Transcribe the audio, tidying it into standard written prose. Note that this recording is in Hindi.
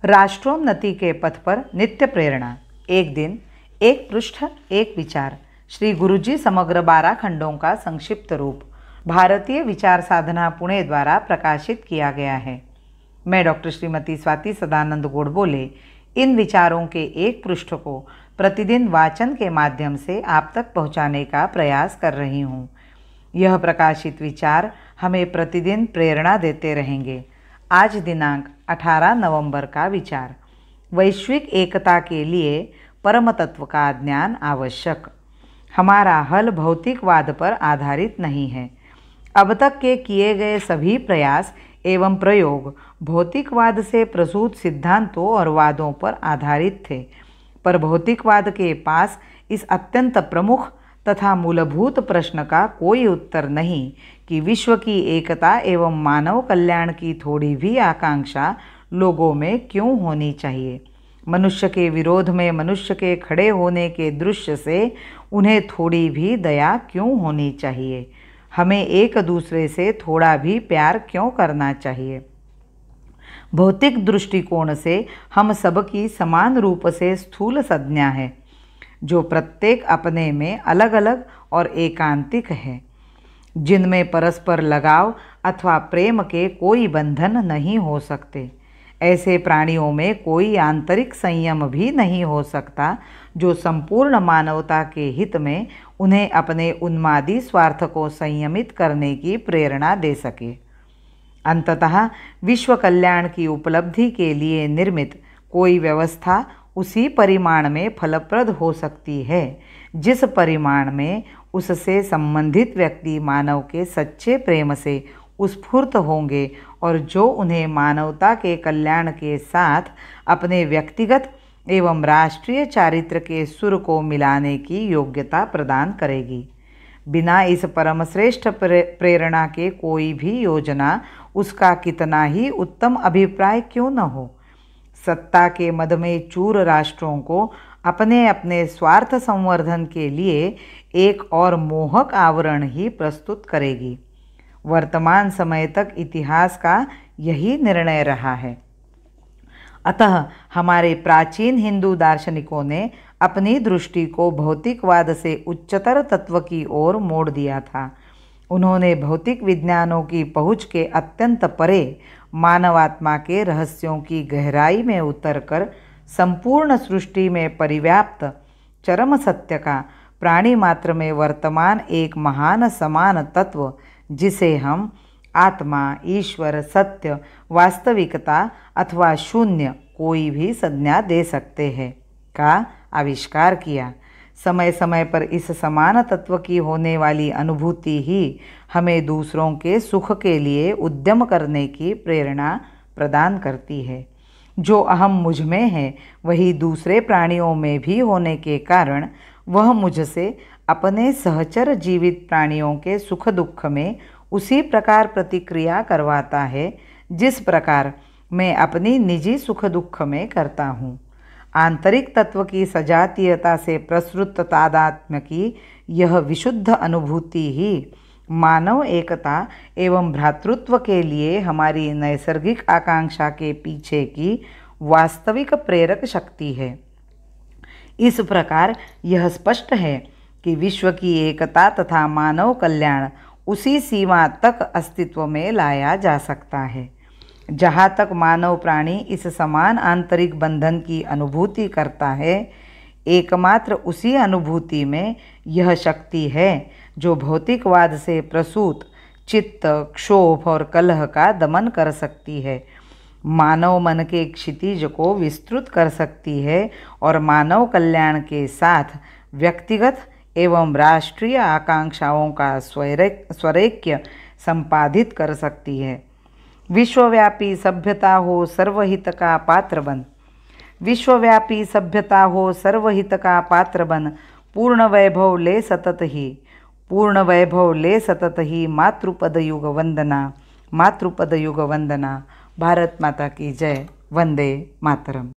राष्ट्रोन्नति के पथ पर नित्य प्रेरणा। एक दिन, एक पृष्ठ, एक विचार। श्री गुरुजी समग्र 12 खंडों का संक्षिप्त रूप भारतीय विचार साधना पुणे द्वारा प्रकाशित किया गया है। मैं डॉक्टर श्रीमती स्वाति सदानंद गोडबोले इन विचारों के एक पृष्ठ को प्रतिदिन वाचन के माध्यम से आप तक पहुंचाने का प्रयास कर रही हूं। यह प्रकाशित विचार हमें प्रतिदिन प्रेरणा देते रहेंगे। आज दिनांक 18 नवंबर का विचार, वैश्विक एकता के लिए परम तत्व का ज्ञान आवश्यक। हमारा हल भौतिकवाद पर आधारित नहीं है। अब तक के किए गए सभी प्रयास एवं प्रयोग भौतिकवाद से प्रसूत सिद्धांतों और वादों पर आधारित थे, पर भौतिकवाद के पास इस अत्यंत प्रमुख तथा मूलभूत प्रश्न का कोई उत्तर नहीं कि विश्व की एकता एवं मानव कल्याण की थोड़ी भी आकांक्षा लोगों में क्यों होनी चाहिए। मनुष्य के विरोध में मनुष्य के खड़े होने के दृश्य से उन्हें थोड़ी भी दया क्यों होनी चाहिए। हमें एक दूसरे से थोड़ा भी प्यार क्यों करना चाहिए। भौतिक दृष्टिकोण से हम सबकी समान रूप से स्थूल संज्ञा है, जो प्रत्येक अपने में अलग अलग और एकांतिक है, जिनमें परस्पर लगाव अथवा प्रेम के कोई बंधन नहीं हो सकते। ऐसे प्राणियों में कोई आंतरिक संयम भी नहीं हो सकता जो संपूर्ण मानवता के हित में उन्हें अपने उन्मादी स्वार्थ को संयमित करने की प्रेरणा दे सके। अंततः विश्व कल्याण की उपलब्धि के लिए निर्मित कोई व्यवस्था उसी परिमाण में फलप्रद हो सकती है जिस परिमाण में उससे संबंधित व्यक्ति मानव के सच्चे प्रेम से उत्स्फूर्त होंगे और जो उन्हें मानवता के कल्याण के साथ अपने व्यक्तिगत एवं राष्ट्रीय चारित्र के सुर को मिलाने की योग्यता प्रदान करेगी। बिना इस परमश्रेष्ठ प्रेरणा के कोई भी योजना, उसका कितना ही उत्तम अभिप्राय क्यों न हो, सत्ता के मद में चूर राष्ट्रों को अपने अपने स्वार्थ संवर्धन के लिए एक और मोहक आवरण ही प्रस्तुत करेगी। वर्तमान समय तक इतिहास का यही निर्णय रहा है। अतः हमारे प्राचीन हिंदू दार्शनिकों ने अपनी दृष्टि को भौतिकवाद से उच्चतर तत्व की ओर मोड़ दिया था। उन्होंने भौतिक विज्ञानों की पहुँच के अत्यंत परे मानवात्मा के रहस्यों की गहराई में उतरकर संपूर्ण सृष्टि में परिव्याप्त चरम सत्य का प्राणी मात्र में वर्तमान एक महान समान तत्व, जिसे हम आत्मा, ईश्वर, सत्य, वास्तविकता अथवा शून्य कोई भी संज्ञा दे सकते हैं, का आविष्कार किया। समय समय पर इस समान तत्व की होने वाली अनुभूति ही हमें दूसरों के सुख के लिए उद्यम करने की प्रेरणा प्रदान करती है। जो अहम मुझ में है वही दूसरे प्राणियों में भी होने के कारण वह मुझसे अपने सहचर जीवित प्राणियों के सुख दुख में उसी प्रकार प्रतिक्रिया करवाता है जिस प्रकार मैं अपनी निजी सुख दुख में करता हूँ। आंतरिक तत्व की सजातीयता से प्रसृत तादात्म्य की यह विशुद्ध अनुभूति ही मानव एकता एवं भ्रातृत्व के लिए हमारी नैसर्गिक आकांक्षा के पीछे की वास्तविक प्रेरक शक्ति है। इस प्रकार यह स्पष्ट है कि विश्व की एकता तथा मानव कल्याण उसी सीमा तक अस्तित्व में लाया जा सकता है जहाँ तक मानव प्राणी इस समान आंतरिक बंधन की अनुभूति करता है। एकमात्र उसी अनुभूति में यह शक्ति है जो भौतिकवाद से प्रसूत चित्त, क्षोभ और कलह का दमन कर सकती है, मानव मन के क्षितिज को विस्तृत कर सकती है और मानव कल्याण के साथ व्यक्तिगत एवं राष्ट्रीय आकांक्षाओं का स्वैराग्य संपादित कर सकती है। विश्वव्यापी सभ्यता हो सर्वहित का पात्र बन, विश्वव्यापी सभ्यता हो सर्वहित का पात्र बन, पूर्ण वैभव ले सतत ही, पूर्ण वैभव ले सतत ही, मातृपद युग वंदना, मातृपद युग वंदना। भारत माता की जय। वंदे मातरम।